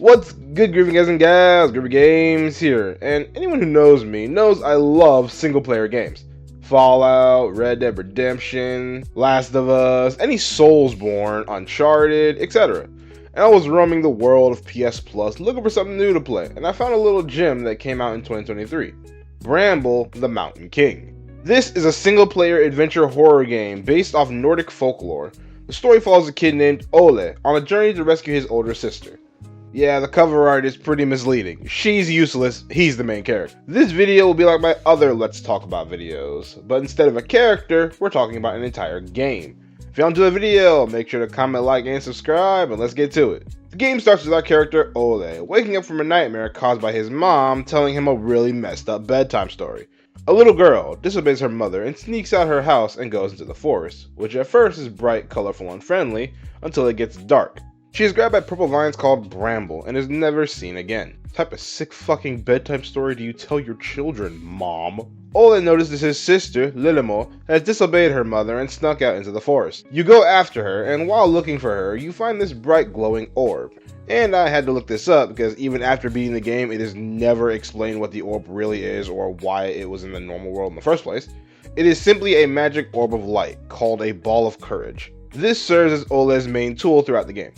What's good, groovy guys and gals? Groovy Games here, and anyone who knows me knows I love single-player games. Fallout, Red Dead Redemption, Last of Us, any Soulsborne, Uncharted, etc. And I was roaming the world of PS Plus looking for something new to play, and I found a little gem that came out in 2023, Bramble the Mountain King. This is a single-player adventure horror game based off Nordic folklore. The story follows a kid named Ole on a journey to rescue his older sister. Yeah, the cover art is pretty misleading. She's useless, he's the main character. This video will be like my other Let's Talk About videos, but instead of a character, we're talking about an entire game. If you enjoyed the video, make sure to comment, like, and subscribe, and let's get to it. The game starts with our character Ole, waking up from a nightmare caused by his mom telling him a really messed up bedtime story. A little girl disobeys her mother and sneaks out her house and goes into the forest, which at first is bright, colorful, and friendly, until it gets dark. She is grabbed by purple vines called Bramble and is never seen again. What type of sick fucking bedtime story do you tell your children, Mom? Ole notices his sister, Lilimo, has disobeyed her mother and snuck out into the forest. You go after her, and while looking for her, you find this bright glowing orb. And I had to look this up because even after beating the game, it is never explained what the orb really is or why it was in the normal world in the first place. It is simply a magic orb of light called a Ball of Courage. This serves as Ole's main tool throughout the game.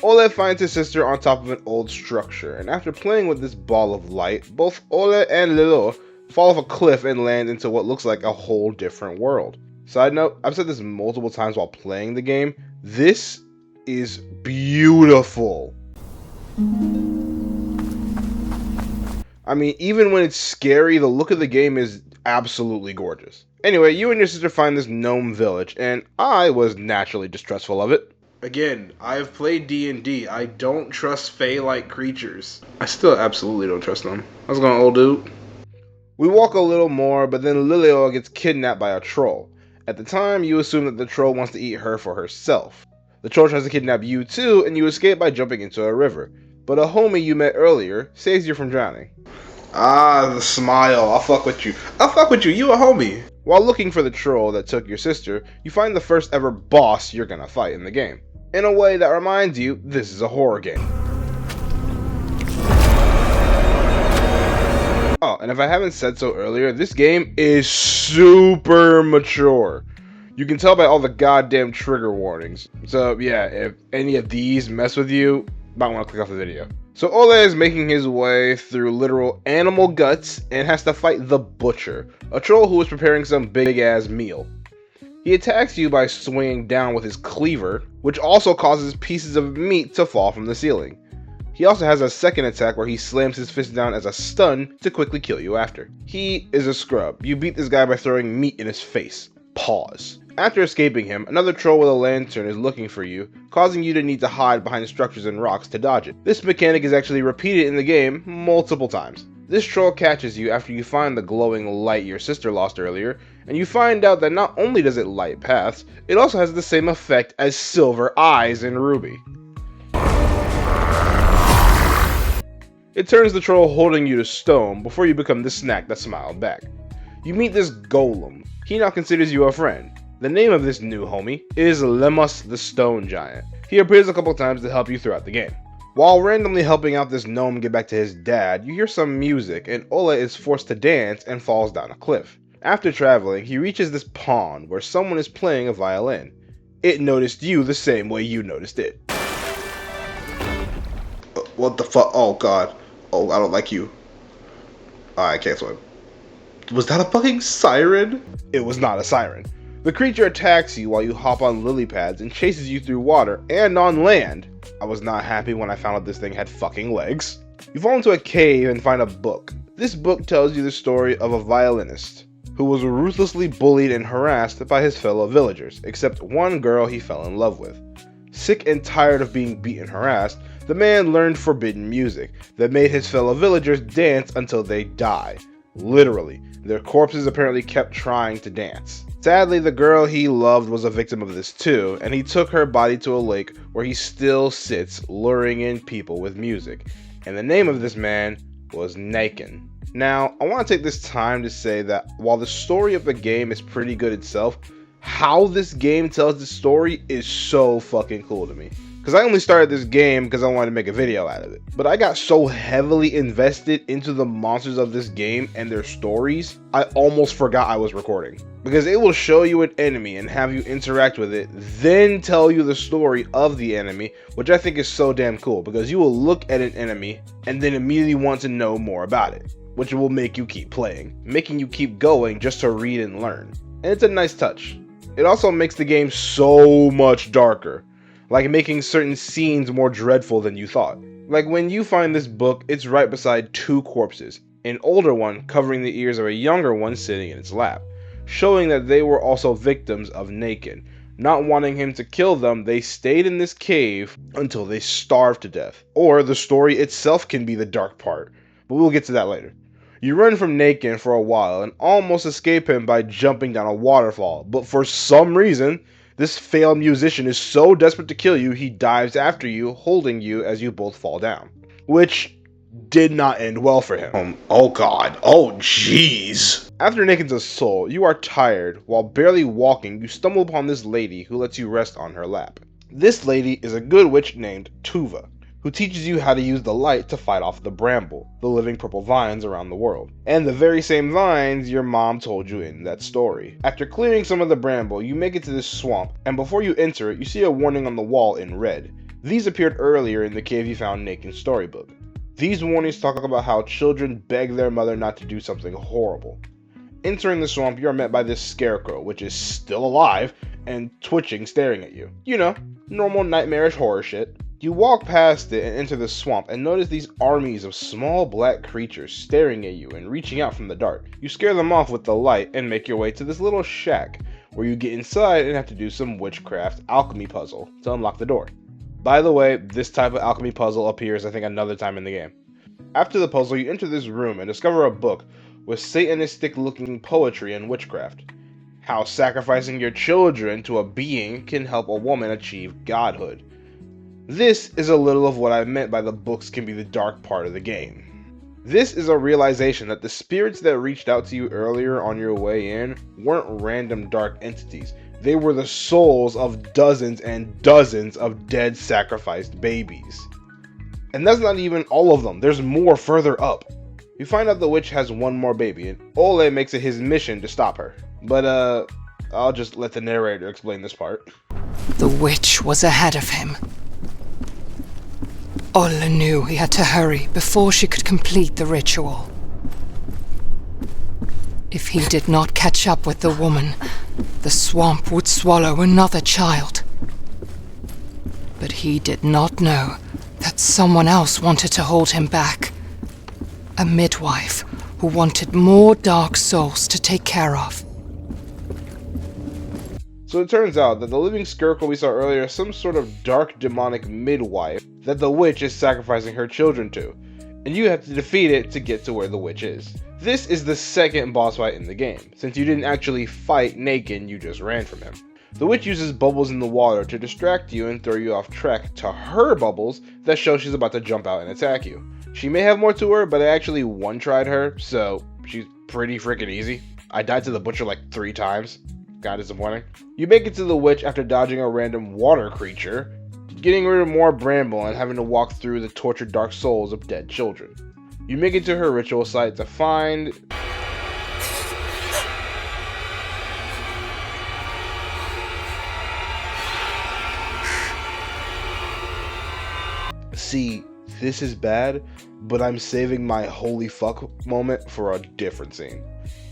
Ole finds his sister on top of an old structure, and after playing with this ball of light, both Ole and Lilo fall off a cliff and land into what looks like a whole different world. Side note, I've said this multiple times while playing the game, this is beautiful. I mean, even when it's scary, the look of the game is absolutely gorgeous. Anyway, you and your sister find this gnome village, and I was naturally distrustful of it. Again, I've played D&D. I don't trust Fae-like creatures. I still absolutely don't trust them. How's it going, old dude? We walk a little more, but then Lilio gets kidnapped by a troll. At the time, you assume that the troll wants to eat her for herself. The troll tries to kidnap you too, and you escape by jumping into a river. But a homie you met earlier saves you from drowning. Ah, the smile. I'll fuck with you. I'll fuck with you. You a homie. While looking for the troll that took your sister, you find the first ever boss you're gonna fight in the game. In a way that reminds you, this is a horror game. Oh, and if I haven't said so earlier, this game is super mature. You can tell by all the goddamn trigger warnings. So yeah, if any of these mess with you, might want to click off the video. So Ole is making his way through literal animal guts and has to fight the Butcher, a troll who is preparing some big ass meal. He attacks you by swinging down with his cleaver, which also causes pieces of meat to fall from the ceiling. He also has a second attack where he slams his fist down as a stun to quickly kill you after. He is a scrub. You beat this guy by throwing meat in his face. Pause. After escaping him, another troll with a lantern is looking for you, causing you to need to hide behind structures and rocks to dodge it. This mechanic is actually repeated in the game multiple times. This troll catches you after you find the glowing light your sister lost earlier, and you find out that not only does it light paths, it also has the same effect as silver eyes in Ruby. It turns the troll holding you to stone before you become the snack that smiled back. You meet this golem. He now considers you a friend. The name of this new homie is Lemos the Stone Giant. He appears a couple times to help you throughout the game. While randomly helping out this gnome get back to his dad, you hear some music and Ole is forced to dance and falls down a cliff. After traveling, he reaches this pond where someone is playing a violin. It noticed you the same way you noticed it. What the fuck? Oh god. Oh, I don't like you. I can't swim. Was that a fucking siren? It was not a siren. The creature attacks you while you hop on lily pads and chases you through water and on land. I was not happy when I found out this thing had fucking legs. You fall into a cave and find a book. This book tells you the story of a violinist who was ruthlessly bullied and harassed by his fellow villagers, except one girl he fell in love with. Sick and tired of being beaten and harassed, the man learned forbidden music that made his fellow villagers dance until they die. Literally, their corpses apparently kept trying to dance. Sadly, the girl he loved was a victim of this too, and he took her body to a lake where he still sits luring in people with music. And the name of this man was Naken. Now, I want to take this time to say that while the story of the game is pretty good itself, how this game tells the story is so fucking cool to me. Because I only started this game because I wanted to make a video out of it. But I got so heavily invested into the monsters of this game and their stories, I almost forgot I was recording. Because it will show you an enemy and have you interact with it, then tell you the story of the enemy, which I think is so damn cool, because you will look at an enemy and then immediately want to know more about it, which will make you keep playing, making you keep going just to read and learn. And it's a nice touch. It also makes the game so much darker, like making certain scenes more dreadful than you thought. Like when you find this book, it's right beside two corpses, an older one covering the ears of a younger one sitting in its lap, showing that they were also victims of Nakin. Not wanting him to kill them, they stayed in this cave until they starved to death. Or the story itself can be the dark part, but we'll get to that later. You run from Nakin for a while and almost escape him by jumping down a waterfall, but for some reason, this failed musician is so desperate to kill you, he dives after you, holding you as you both fall down. Which did not end well for him. Oh god. Oh jeez. After Nakin's assault, you are tired. While barely walking, you stumble upon this lady who lets you rest on her lap. This lady is a good witch named Tuva, who teaches you how to use the light to fight off the Bramble, the living purple vines around the world, and the very same vines your mom told you in that story. After clearing some of the Bramble, you make it to this swamp, and before you enter it, you see a warning on the wall in red. These appeared earlier in the cave you found Nakin's storybook. These warnings talk about how children beg their mother not to do something horrible. Entering the swamp, you are met by this scarecrow, which is still alive and twitching, staring at you. You know, normal nightmarish horror shit. You walk past it and enter the swamp and notice these armies of small black creatures staring at you and reaching out from the dark. You scare them off with the light and make your way to this little shack where you get inside and have to do some witchcraft alchemy puzzle to unlock the door. By the way, this type of alchemy puzzle appears I think another time in the game. After the puzzle, you enter this room and discover a book with satanistic looking poetry and witchcraft. How sacrificing your children to a being can help a woman achieve godhood. This is a little of what I meant by the books can be the dark part of the game. This is a realization that the spirits that reached out to you earlier on your way in weren't random dark entities. They were the souls of dozens and dozens of dead sacrificed babies. And that's not even all of them, there's more further up. You find out the witch has one more baby, and Ole makes it his mission to stop her. But I'll just let the narrator explain this part. The witch was ahead of him. Ole knew he had to hurry before she could complete the ritual. If he did not catch up with the woman, the swamp would swallow another child. But he did not know that someone else wanted to hold him back. A midwife who wanted more dark souls to take care of. So it turns out that the living scarecrow we saw earlier is some sort of dark demonic midwife that the witch is sacrificing her children to, and you have to defeat it to get to where the witch is. This is the second boss fight in the game, since you didn't actually fight Nakin, you just ran from him. The witch uses bubbles in the water to distract you and throw you off track to her bubbles that show she's about to jump out and attack you. She may have more to her, but I actually one-tried her, so she's pretty freaking easy. I died to the butcher like 3 times. Kinda disappointing. You make it to the witch after dodging a random water creature, getting rid of more Bramble, and having to walk through the tortured dark souls of dead children. You make it to her ritual site to find... See, this is bad, but I'm saving my holy fuck moment for a different scene.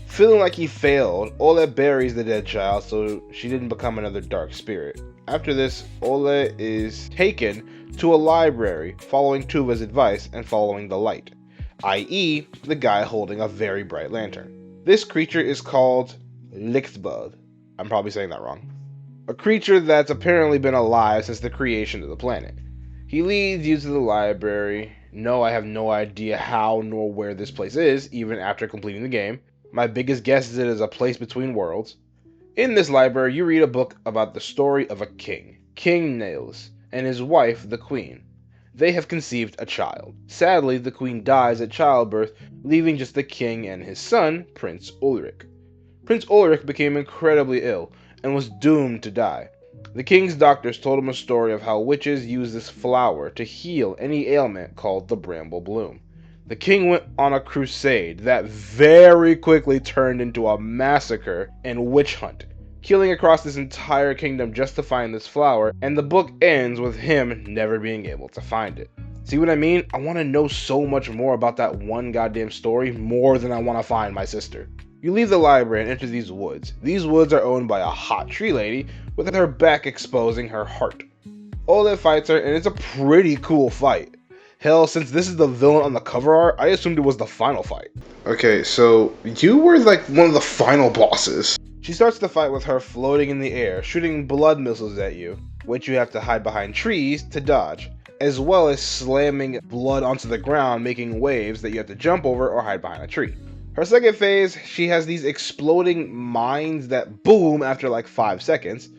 Feeling like he failed, Ole buries the dead child so she didn't become another dark spirit. After this, Ole is taken to a library, following Tuva's advice and following the light, i.e. the guy holding a very bright lantern. This creature is called Lichtbud. I'm probably saying that wrong. A creature that's apparently been alive since the creation of the planet. He leads you to the library. No, I have no idea how nor where this place is, even after completing the game. My biggest guess is it is a place between worlds. In this library, you read a book about the story of a king, King Nails, and his wife, the queen. They have conceived a child. Sadly, the queen dies at childbirth, leaving just the king and his son, Prince Ulrich. Prince Ulrich became incredibly ill and was doomed to die. The king's doctors told him a story of how witches use this flower to heal any ailment called the Bramble Bloom. The king went on a crusade that very quickly turned into a massacre and witch hunt, killing across this entire kingdom just to find this flower, and the book ends with him never being able to find it. See what I mean? I want to know so much more about that one goddamn story more than I want to find my sister. You leave the library and enter these woods. These woods are owned by a hot tree lady with her back exposing her heart. Ola fights her, and it's a pretty cool fight. Hell, since this is the villain on the cover art, I assumed it was the final fight. Okay, so you were like one of the final bosses. She starts the fight with her floating in the air, shooting blood missiles at you, which you have to hide behind trees to dodge, as well as slamming blood onto the ground, making waves that you have to jump over or hide behind a tree. Her second phase, she has these exploding mines that boom after like 5 seconds.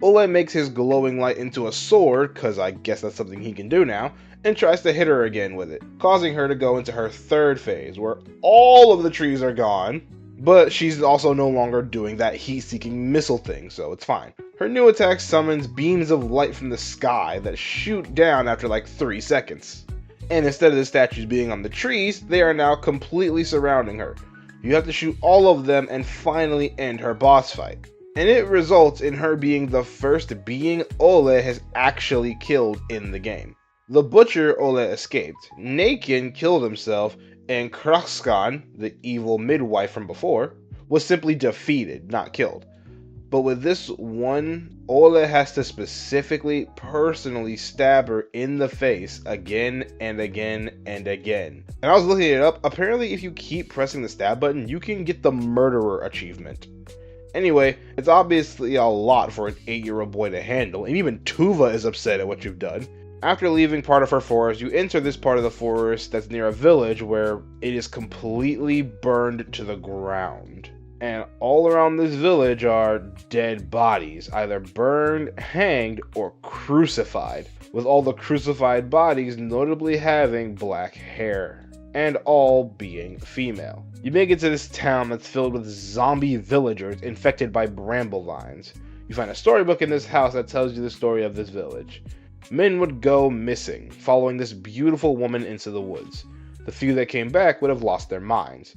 Ola makes his glowing light into a sword, cause I guess that's something he can do now, and tries to hit her again with it, causing her to go into her third phase, where all of the trees are gone, but she's also no longer doing that heat-seeking missile thing, so it's fine. Her new attack summons beams of light from the sky that shoot down after like 3 seconds. And instead of the statues being on the trees, they are now completely surrounding her. You have to shoot all of them and finally end her boss fight. And it results in her being the first being Ola has actually killed in the game. The butcher Ola escaped, Nakin killed himself, and Krakskan, the evil midwife from before, was simply defeated, not killed. But with this one, Ola has to specifically, personally stab her in the face again and again and again. And I was looking it up, apparently if you keep pressing the stab button, you can get the murderer achievement. Anyway, it's obviously a lot for an 8-year-old boy to handle, and even Tuva is upset at what you've done. After leaving part of her forest, you enter this part of the forest that's near a village where it is completely burned to the ground. And all around this village are dead bodies, either burned, hanged, or crucified, with all the crucified bodies notably having black hair, and all being female. You make it to this town that's filled with zombie villagers infected by bramble vines. You find a storybook in this house that tells you the story of this village. Men would go missing, following this beautiful woman into the woods. The few that came back would have lost their minds.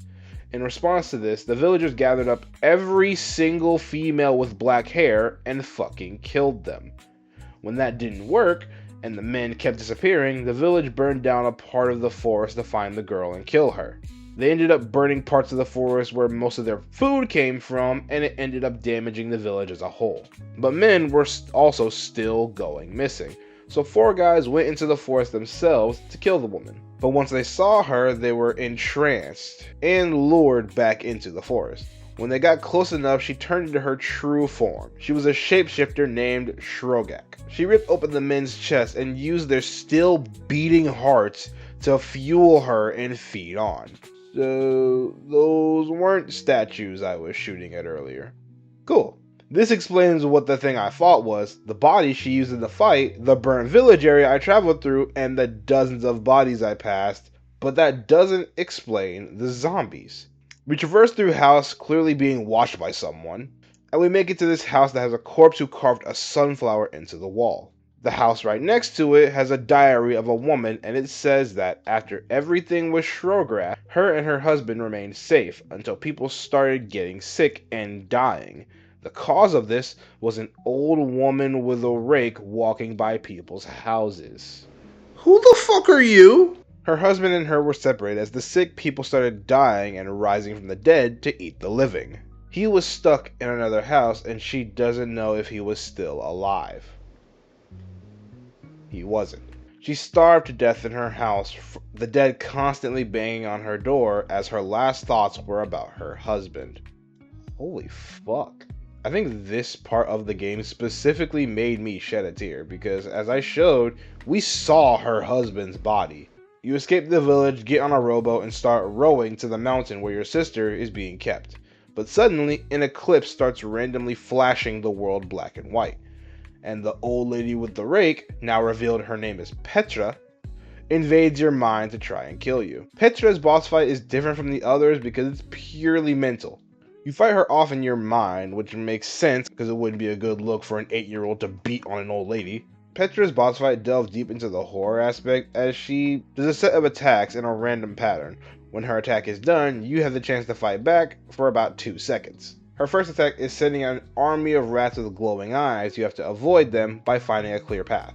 In response to this, the villagers gathered up every single female with black hair and fucking killed them. When that didn't work, and the men kept disappearing, the village burned down a part of the forest to find the girl and kill her. They ended up burning parts of the forest where most of their food came from, and it ended up damaging the village as a whole. But men were also still going missing, so 4 guys went into the forest themselves to kill the woman. But once they saw her, they were entranced and lured back into the forest. When they got close enough, she turned into her true form. She was a shapeshifter named Shrogak. She ripped open the men's chest and used their still beating hearts to fuel her and feed on. So those weren't statues I was shooting at earlier. Cool. This explains what the thing I fought was, the body she used in the fight, the burnt village area I traveled through, and the dozens of bodies I passed, but that doesn't explain the zombies. We traverse through a house clearly being watched by someone, and we make it to this house that has a corpse who carved a sunflower into the wall. The house right next to it has a diary of a woman, and it says that after everything was Shrograph, her and her husband remained safe until people started getting sick and dying. The cause of this was an old woman with a rake walking by people's houses. Who the fuck are you? Her husband and her were separated as the sick people started dying and rising from the dead to eat the living. He was stuck in another house and she doesn't know if he was still alive. He wasn't. She starved to death in her house, the dead constantly banging on her door as her last thoughts were about her husband. Holy fuck. I think this part of the game specifically made me shed a tear because, as I showed, we saw her husband's body. You escape the village, get on a rowboat, and start rowing to the mountain where your sister is being kept. But suddenly, an eclipse starts randomly flashing the world black and white. And the old lady with the rake, now revealed her name is Petra, invades your mind to try and kill you. Petra's boss fight is different from the others because it's purely mental. You fight her off in your mind, which makes sense because it wouldn't be a good look for an 8-year-old to beat on an old lady. Petra's boss fight delves deep into the horror aspect as she does a set of attacks in a random pattern. When her attack is done, you have the chance to fight back for about 2 seconds. Her first attack is sending an army of rats with glowing eyes. You have to avoid them by finding a clear path.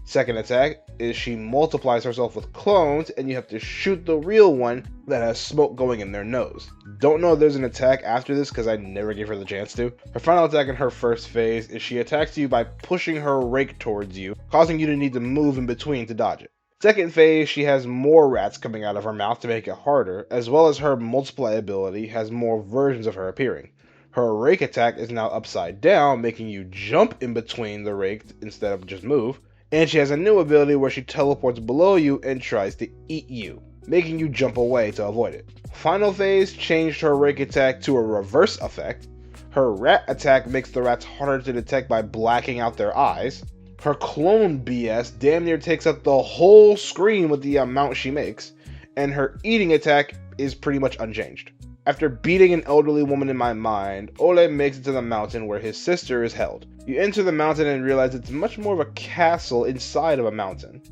Second attack is she multiplies herself with clones and you have to shoot the real one that has smoke going in their nose. Don't know if there's an attack after this because I never gave her the chance to. Her final attack in her first phase is she attacks you by pushing her rake towards you, causing you to need to move in between to dodge it. Second phase, she has more rats coming out of her mouth to make it harder, as well as her multiply ability has more versions of her appearing. Her rake attack is now upside down, making you jump in between the rake instead of just move. And she has a new ability where she teleports below you and tries to eat you, making you jump away to avoid it. Final phase changed her rake attack to a reverse effect. Her rat attack makes the rats harder to detect by blacking out their eyes. Her clone BS damn near takes up the whole screen with the amount she makes. And her eating attack is pretty much unchanged. After beating an elderly woman in my mind, Ole makes it to the mountain where his sister is held. You enter the mountain and realize it's much more of a castle inside of a mountain.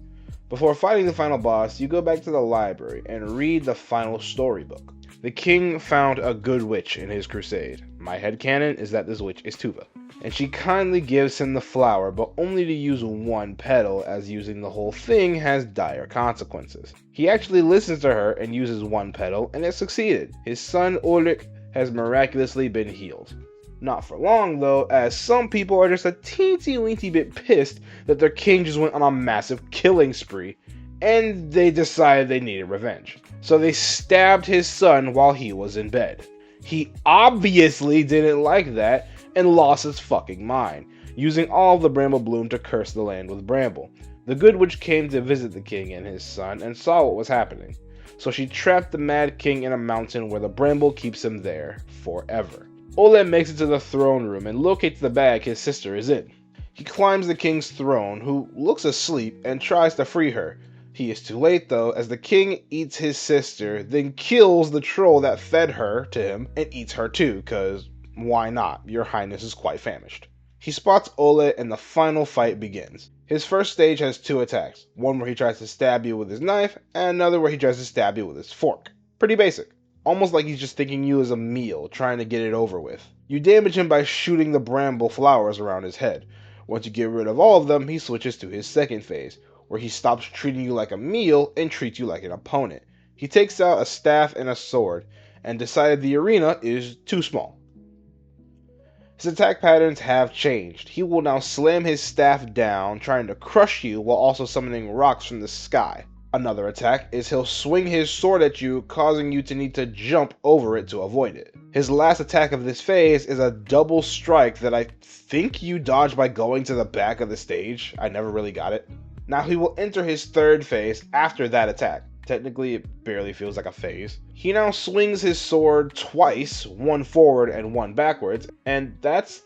Before fighting the final boss, you go back to the library and read the final storybook. The king found a good witch in his crusade. My headcanon is that this witch is Tuva, and she kindly gives him the flower, but only to use one petal, as using the whole thing has dire consequences. He actually listens to her and uses one petal, and it succeeded. His son Ulrich has miraculously been healed. Not for long though, as some people are just a teensy-weensy bit pissed that their king just went on a massive killing spree, and they decided they needed revenge. So they stabbed his son while he was in bed. He obviously didn't like that and lost his fucking mind, using all of the Bramble bloom to curse the land with Bramble. The good witch came to visit the king and his son and saw what was happening. So she trapped the mad king in a mountain where the Bramble keeps him there forever. Ole makes it to the throne room and locates the bag his sister is in. He climbs the king's throne, who looks asleep, and tries to free her. He is too late though, as the king eats his sister, then kills the troll that fed her to him and eats her too, cause why not? Your highness is quite famished. He spots Ole and the final fight begins. His first stage has 2 attacks, one where he tries to stab you with his knife, and another where he tries to stab you with his fork. Pretty basic. Almost like he's just thinking you as a meal, trying to get it over with. You damage him by shooting the bramble flowers around his head. Once you get rid of all of them, he switches to his second phase, where he stops treating you like a meal and treats you like an opponent. He takes out a staff and a sword, and decided the arena is too small. His attack patterns have changed. He will now slam his staff down, trying to crush you while also summoning rocks from the sky. Another attack is he'll swing his sword at you, causing you to need to jump over it to avoid it. His last attack of this phase is a double strike that I think you dodge by going to the back of the stage. I never really got it. Now he will enter his third phase after that attack. Technically, it barely feels like a phase. He now swings his sword twice, one forward and one backwards, and that's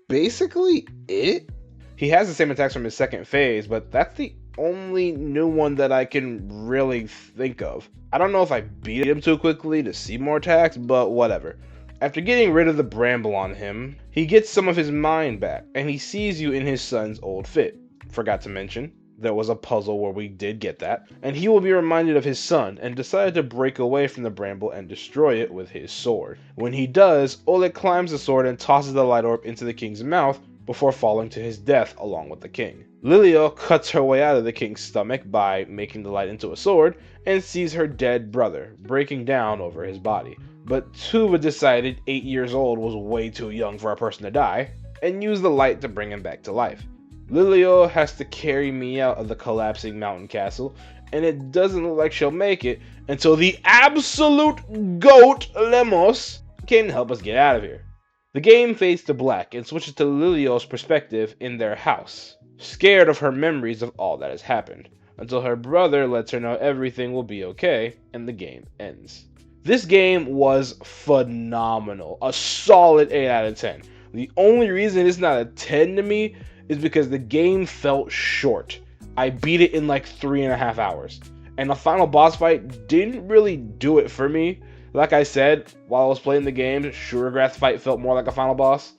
basically it. He has the same attacks from his second phase, but that's the only new one that I can really think of. I don't know if I beat him too quickly to see more attacks, but whatever. After getting rid of the bramble on him, he gets some of his mind back, and he sees you in his son's old fit. Forgot to mention, there was a puzzle where we did get that, and he will be reminded of his son and decided to break away from the bramble and destroy it with his sword. When he does, Oleg climbs the sword and tosses the light orb into the king's mouth before falling to his death along with the king. Lilio cuts her way out of the king's stomach by making the light into a sword and sees her dead brother breaking down over his body. But Tuva decided 8 years old was way too young for a person to die and used the light to bring him back to life. Lilio has to carry me out of the collapsing mountain castle, and it doesn't look like she'll make it until the absolute GOAT Lemos came to help us get out of here. The game fades to black and switches to Lilio's perspective in their house, scared of her memories of all that has happened, until her brother lets her know everything will be okay, and the game ends. This game was phenomenal, a solid 8 out of 10. The only reason it's not a 10 to me is because the game felt short. I beat it in like 3.5 hours, and the final boss fight didn't really do it for me. Like I said, while I was playing the game, Shuragrath's fight felt more like a final boss.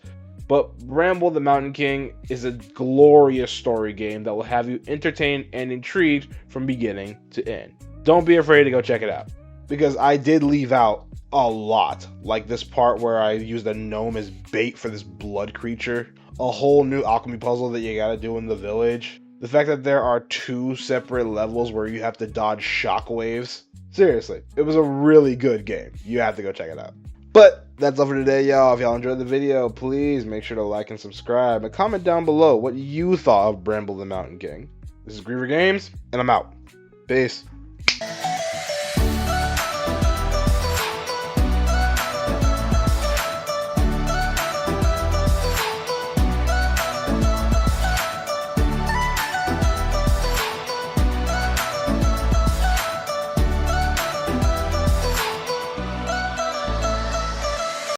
But Bramble the Mountain King is a glorious story game that will have you entertained and intrigued from beginning to end. Don't be afraid to go check it out. Because I did leave out a lot, like this part where I used a gnome as bait for this blood creature, a whole new alchemy puzzle that you gotta do in the village, the fact that there are 2 separate levels where you have to dodge shockwaves. Seriously, it was a really good game. You have to go check it out. But that's all for today, y'all. If y'all enjoyed the video, please make sure to like and subscribe and comment down below what you thought of Bramble the Mountain King. This is Griever Games, and I'm out. Peace.